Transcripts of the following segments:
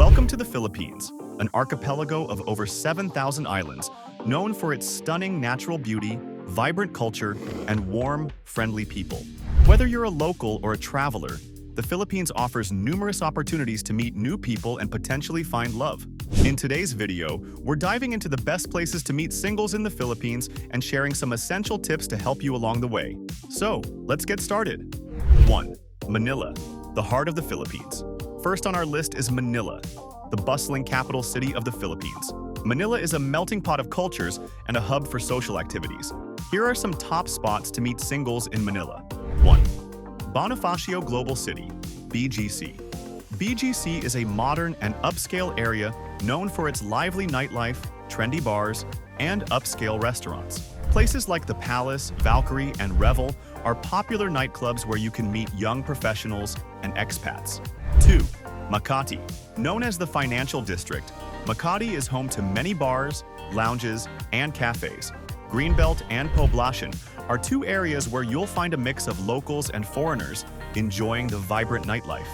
Welcome to the Philippines, an archipelago of over 7,000 islands, known for its stunning natural beauty, vibrant culture, and warm, friendly people. Whether you're a local or a traveler, the Philippines offers numerous opportunities to meet new people and potentially find love. In today's video, we're diving into the best places to meet singles in the Philippines and sharing some essential tips to help you along the way. So, let's get started. 1. Manila, the heart of the Philippines. First on our list is Manila, the bustling capital city of the Philippines. Manila is a melting pot of cultures and a hub for social activities. Here are some top spots to meet singles in Manila. 1. Bonifacio Global City, BGC. BGC is a modern and upscale area known for its lively nightlife, trendy bars, and upscale restaurants. Places like the Palace, Valkyrie, and Revel are popular nightclubs where you can meet young professionals and expats. 2. Makati. Known as the Financial District, Makati is home to many bars, lounges, and cafes. Greenbelt and Poblacion are two areas where you'll find a mix of locals and foreigners enjoying the vibrant nightlife.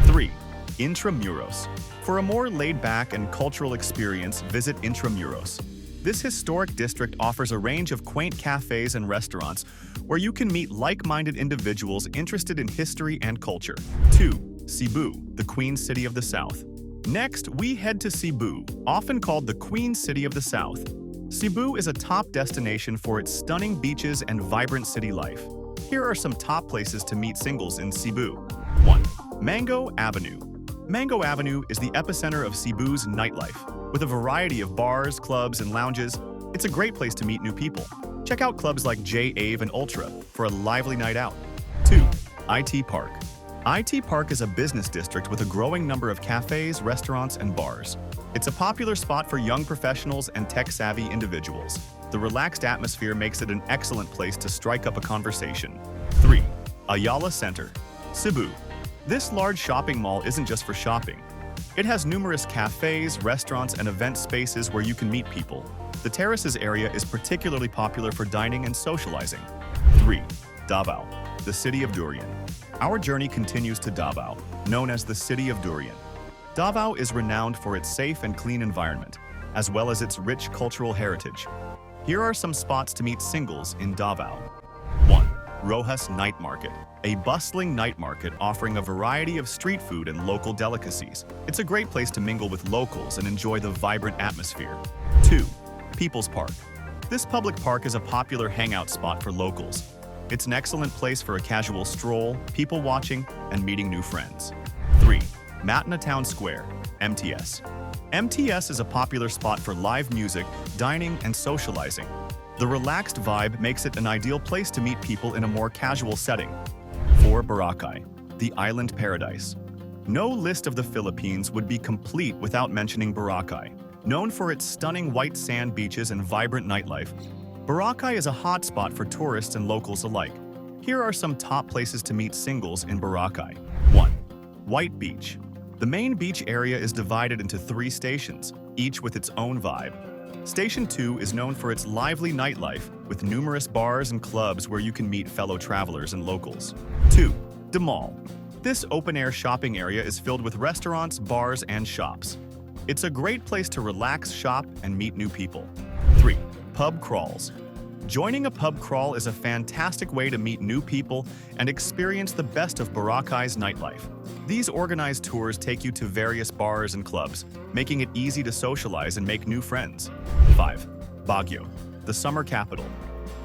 3. Intramuros. For a more laid-back and cultural experience, visit Intramuros. This historic district offers a range of quaint cafes and restaurants where you can meet like-minded individuals interested in history and culture. 2. Cebu, the Queen City of the South. Next, we head to Cebu, often called the Queen City of the South. Cebu is a top destination for its stunning beaches and vibrant city life. Here are some top places to meet singles in Cebu. 1. Mango Avenue. Mango Avenue is the epicenter of Cebu's nightlife. With a variety of bars, clubs, and lounges, it's a great place to meet new people. Check out clubs like J Ave and Ultra for a lively night out. 2. IT Park. IT Park is a business district with a growing number of cafes, restaurants, and bars. It's a popular spot for young professionals and tech-savvy individuals. The relaxed atmosphere makes it an excellent place to strike up a conversation. 3. Ayala Center, Cebu. This large shopping mall isn't just for shopping. It has numerous cafes, restaurants, and event spaces where you can meet people. The terraces area is particularly popular for dining and socializing. 3. Davao, the city of durian. Our journey continues to Davao, known as the City of Durian. Davao is renowned for its safe and clean environment, as well as its rich cultural heritage. Here are some spots to meet singles in Davao. 1. Rojas Night Market, a bustling night market offering a variety of street food and local delicacies. It's a great place to mingle with locals and enjoy the vibrant atmosphere. 2. People's Park. This public park is a popular hangout spot for locals. It's an excellent place for a casual stroll, people watching, and meeting new friends. 3. Matna Town Square, MTS. MTS is a popular spot for live music, dining, and socializing. The relaxed vibe makes it an ideal place to meet people in a more casual setting. 4. Boracay, the island paradise. No list of the Philippines would be complete without mentioning Boracay. Known for its stunning white sand beaches and vibrant nightlife, Boracay is a hotspot for tourists and locals alike. Here are some top places to meet singles in Boracay. 1. White Beach. The main beach area is divided into 3 stations, each with its own vibe. Station 2 is known for its lively nightlife, with numerous bars and clubs where you can meet fellow travelers and locals. 2. The Mall. This open-air shopping area is filled with restaurants, bars, and shops. It's a great place to relax, shop, and meet new people. 3. Pub Crawls. Joining a pub crawl is a fantastic way to meet new people and experience the best of Boracay's nightlife. These organized tours take you to various bars and clubs, making it easy to socialize and make new friends. 5. Baguio, the summer capital.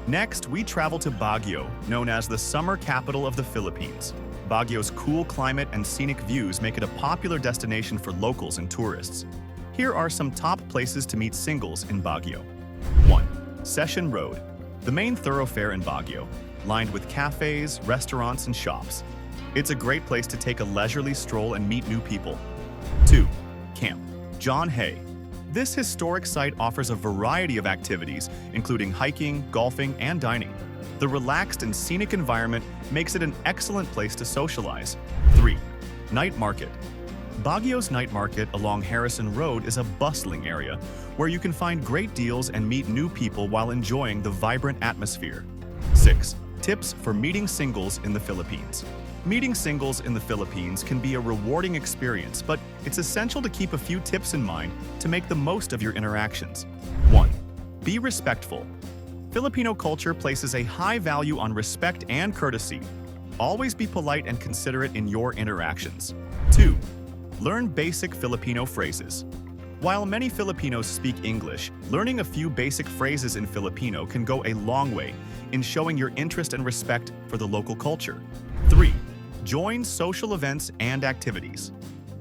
Next, we travel to Baguio, known as the summer capital of the Philippines. Baguio's cool climate and scenic views make it a popular destination for locals and tourists. Here are some top places to meet singles in Baguio. 1. Session Road, the main thoroughfare in Baguio, lined with cafes, restaurants, and shops. It's a great place to take a leisurely stroll and meet new people. 2. Camp John Hay. This historic site offers a variety of activities, including hiking, golfing, and dining. The relaxed and scenic environment makes it an excellent place to socialize. 3. Night Market. Baguio's night market along Harrison Road is a bustling area where you can find great deals and meet new people while enjoying the vibrant atmosphere. 6. Tips for meeting singles in the Philippines. Meeting singles in the Philippines can be a rewarding experience, but it's essential to keep a few tips in mind to make the most of your interactions. 1. Be respectful. Filipino culture places a high value on respect and courtesy. Always be polite and considerate in your interactions. 2. Learn basic Filipino phrases. While many Filipinos speak English, learning a few basic phrases in Filipino can go a long way in showing your interest and respect for the local culture. 3. Join social events and activities.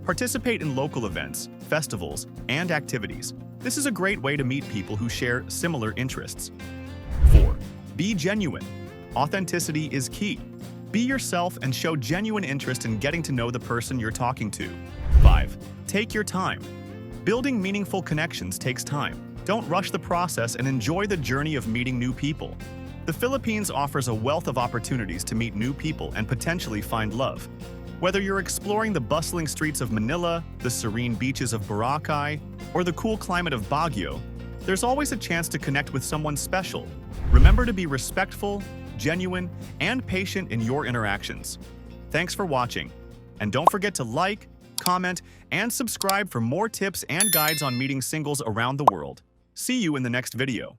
Participate in local events, festivals, and activities. This is a great way to meet people who share similar interests. 4. Be genuine. Authenticity is key. Be yourself and show genuine interest in getting to know the person you're talking to. 5. Take your time. Building meaningful connections takes time. Don't rush the process and enjoy the journey of meeting new people. The Philippines offers a wealth of opportunities to meet new people and potentially find love. Whether you're exploring the bustling streets of Manila, the serene beaches of Boracay, or the cool climate of Baguio, there's always a chance to connect with someone special. Remember to be respectful, genuine, and patient in your interactions. Thanks for watching, and don't forget to like, comment, and subscribe for more tips and guides on meeting singles around the world. See you in the next video.